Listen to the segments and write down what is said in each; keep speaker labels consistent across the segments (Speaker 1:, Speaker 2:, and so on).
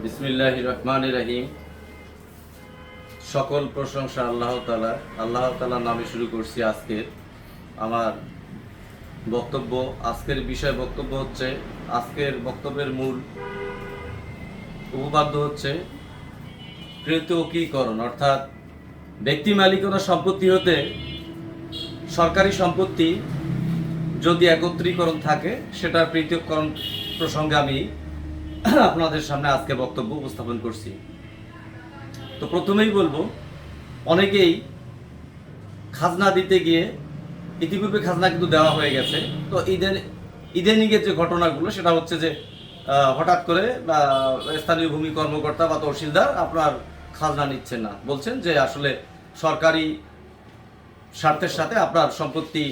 Speaker 1: বিসমিল্লাহির রহমানির রহিম। সকল প্রশংসা আল্লাহ তাআলার নামে শুরু করছি। আমার বক্তব্য, আজকের বক্তব্য হচ্ছে, আজকের বক্তব্যের মূল উপপাদ্য হচ্ছে পৃথকীকরণ, অর্থাৎ ব্যক্তি মালিকানা সম্পত্তি হতে সরকারি সম্পত্তি যদি একত্রীকরণ থাকে, সেটার পৃথকীকরণ প্রসঙ্গে আমি আপনাদের সামনে আজকে বক্তব্য উপস্থাপন করছি। তো প্রথমেই বলবো, অনেকেই খাজনা দিতে গিয়ে, ইতিপূর্বে খাজনা কিন্তু দেওয়া হয়ে গেছে, তো ইদানিংয়ের যে ঘটনাগুলো সেটা হচ্ছে যে হঠাৎ করে স্থানীয় ভূমি কর্মকর্তা বা তহসিলদার আপনার খাজনা নিচ্ছেন না, বলছেন যে আসলে সরকারি স্বার্থের সাথে আপনার সম্পত্তি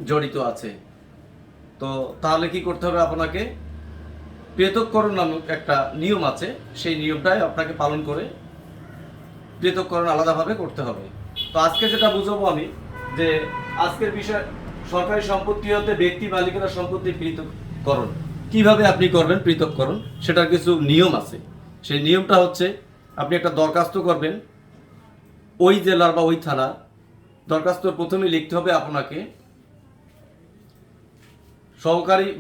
Speaker 1: জড়িত আছে। তো তাহলে কি করতে হবে? আপনাকে পৃথককরণ নামক একটা নিয়ম আছে, সেই নিয়মটাই আপনাকে পালন করে পৃথককরণ আলাদাভাবে করতে হবে। তো আজকে যেটা বুঝাবো আমি, যে আজকের বিষয় সরকারি সম্পত্তি হতে ব্যক্তি মালিকানা সম্পত্তি পৃথককরণ কিভাবে আপনি করবেন। পৃথককরণ সেটার কিছু নিয়ম আছে। সেই নিয়মটা হচ্ছে, আপনি একটা দরখাস্ত করবেন ওই জেলার বা ওই থানার। দরখাস্তর প্রথমে লিখতে হবে আপনাকে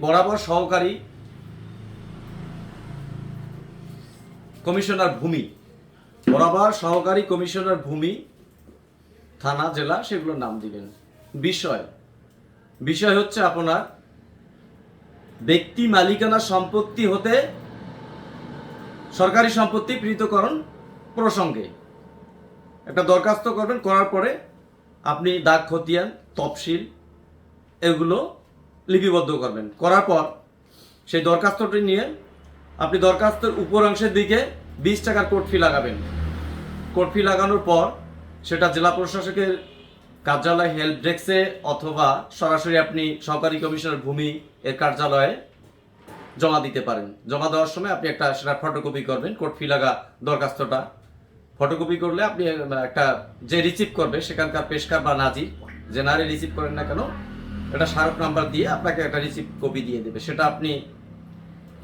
Speaker 1: বরাবর সহকারী কমিশনার ভূমি, বরাবর সহকারী কমিশনার ভূমি, থানা জেলা সেগুলোর নাম দিবেন। বিষয় হচ্ছে আপনার ব্যক্তি মালিকানা সম্পত্তি হতে সরকারি সম্পত্তি পৃথককরণ প্রসঙ্গে একটা দরখাস্ত করবেন। করার পরে আপনি দাগ খতিয়ান, তফসিল এগুলো লিপিবদ্ধ করবেন। করার পর সেই দরখাস্তটি নিয়ে আপনি দরখাস্তের উপর অংশের দিকে 20 টাকার কোর্ট ফি লাগাবেন। কোর্ট ফি লাগানোর পর সেটা জেলা প্রশাসকের কার্যালয় হেল্প ডেস্কে অথবা সরাসরি আপনি সহকারী কমিশনার ভূমি এর কার্যালয়ে জমা দিতে পারেন। জমা দেওয়ার সময় আপনি সেটা ফটোকপি করবেন। কোর্ট ফি লাগা দরখাস্তটা ফটোকপি করলে আপনি একটা যে রিসিভ করবে সেখানকার পেশকার বা নাজির, যে নারে রিসিভ করেন না কেন, এটা স্মারক নাম্বার দিয়ে আপনাকে একটা রিসিভ কপি দিয়ে দেবে। সেটা আপনি,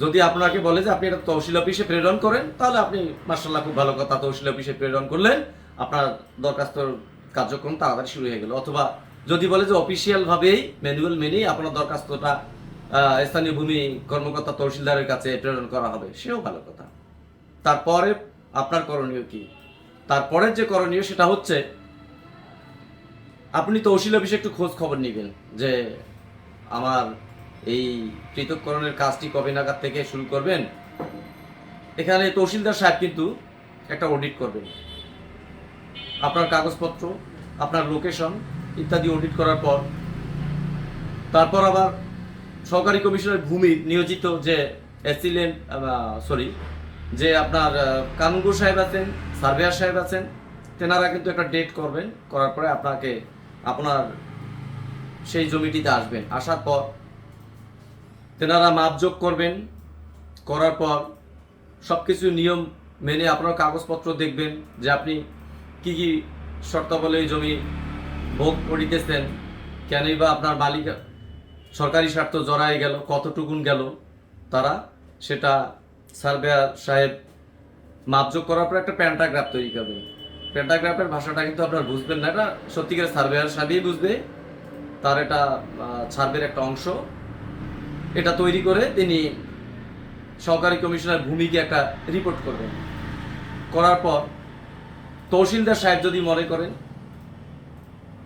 Speaker 1: যদি আপনাকে বলে যে আপনি এটা তহসিল অফিসে প্রেরণ করেন, তাহলে আপনি মাশাআল্লাহ, খুব ভালো কথা, তহসিল অফিসে প্রেরণ করলেন, আপনার দরখাস্তর কার্যক্রম তাড়াতাড়ি শুরু হয়ে গেল। অথবা যদি বলে যে অফিসিয়াল ভাবেই ম্যানুয়াল মেনেই আপনার দরখাস্তটা স্থানীয় ভূমি কর্মকর্তা তহসিলদারের কাছে প্রেরণ করা হবে, সেও ভালো কথা। তারপরে আপনার করণীয় কি? তারপরের যে করণীয় সেটা হচ্ছে, আপনি তহসিল অফিসে একটু খোঁজ খবর নেবেন যে আমার এই পৃথককরণের কাজটি কবে নাগাদ থেকে শুরু করবেন। এখানে তহসিলদার সাহেব কিন্তু একটা অডিট করবেন, আপনার কাগজপত্র, আপনার লোকেশন ইত্যাদি অডিট করার পর তারপর আবার সহকারী কমিশনার ভূমি নিয়োজিত যে যে আপনার কানুনগো সাহেব আছেন, সার্ভেয়ার সাহেব আছেন, তেনারা কিন্তু একটা ডেট করবেন। করার পরে আপনার সেই জমিটিতে আসবেন। আসার পর তেনারা মাপযোগ করবেন। করার পর সব কিছু নিয়ম মেনে আপনার কাগজপত্র দেখবেন যে আপনি কি কি শর্তাবলী জমি ভোগ করিতেছেন, কেনই বা আপনার মালিক সরকারি স্বার্থ জড়ায় গেল, কতটুকুন গেল, তারা সেটা সার্ভেয়ার সাহেব মাপযোগ করার পর একটা প্যান্টাগ্রাফ তৈরি করবেন। প্যান্টাগ্রাফের ভাষাটা কিন্তু আপনার বুঝবেন না, এটা সত্যিকার সার্ভেয়ার সাহেবই বুঝবে। তার এটা সার্ভের একটা অংশ, এটা তৈরি করে তিনি সহকারী কমিশনার ভূমিকে একটা রিপোর্ট করবেন। করার পর তহসিলদার সাহেব যদি মনে করেন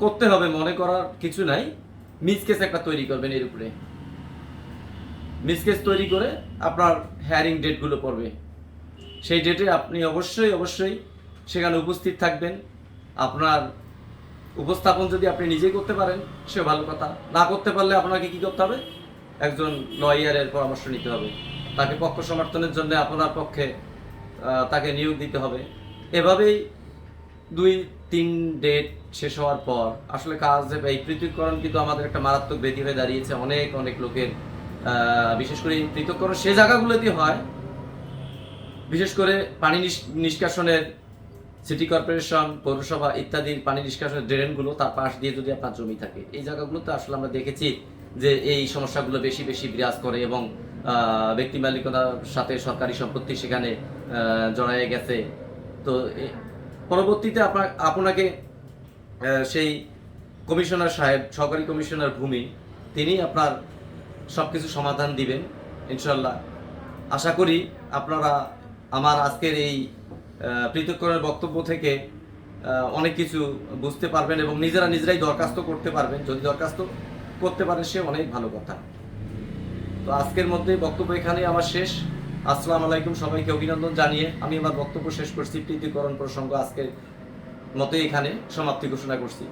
Speaker 1: করতে হবে, মনে করার কিছু নাই, মিসকেস একটা তৈরি করবেন। এর উপরে মিসকেস তৈরি করে আপনার হিয়ারিং ডেটগুলো পড়বে। সেই ডেটে আপনি অবশ্যই সেখানে উপস্থিত থাকবেন। আপনার উপস্থাপন যদি আপনি নিজেই করতে পারেন সে ভালো কথা, না করতে পারলে আপনাকে কি করতে হবে? একজন লয়ারের পরামর্শ নিতে হবে, তাকে পক্ষ সমর্থনের জন্য আপনার পক্ষে তাকে নিয়োগ দিতে হবে। এভাবেই 2-3 ডেট শেষ হওয়ার পর আসলে কাজ, এই পৃথককরণ কিন্তু আমাদের একটা মারাত্মক ব্যাধি হয়ে দাঁড়িয়েছে। অনেক লোকের, বিশেষ করে পৃথককরণ সে জায়গাগুলোতে হয়, বিশেষ করে পানি নিষ্কাশনের সিটি কর্পোরেশন, পৌরসভা ইত্যাদির পানি নিষ্কাশনের ড্রেনগুলো, তার পাশ দিয়ে যদি আপনার জমি থাকে, এই জায়গাগুলোতে আসলে আমরা দেখেছি যে এই সমস্যাগুলো বেশি বিরাজ করে এবং ব্যক্তি মালিকানার সাথে সরকারি সম্পত্তি সেখানে জড়ায়ে গেছে। তো পরবর্তীতে আপনাকে সেই কমিশনার সাহেব, সহকারী কমিশনার ভূমি, তিনি আপনার সব কিছু সমাধান দিবেন ইনশাল্লাহ। আশা করি আপনারা আমার আজকের এই পৃথককরণের বক্তব্য থেকে অনেক কিছু বুঝতে পারবেন এবং নিজেরাই দরখাস্ত করতে পারবেন। যদি দরখাস্ত করতে পারেন সে অনেক ভালো কথা। তো আজকের মধ্যে বক্তব্য এখানেই আমার শেষ। আসসালামু আলাইকুম, সবাইকে অভিনন্দন জানিয়ে আমি আমার বক্তব্য শেষ করছি। পৃথককরণ প্রসঙ্গ আজকের মতো এখানে সমাপ্তি ঘোষণা করছি।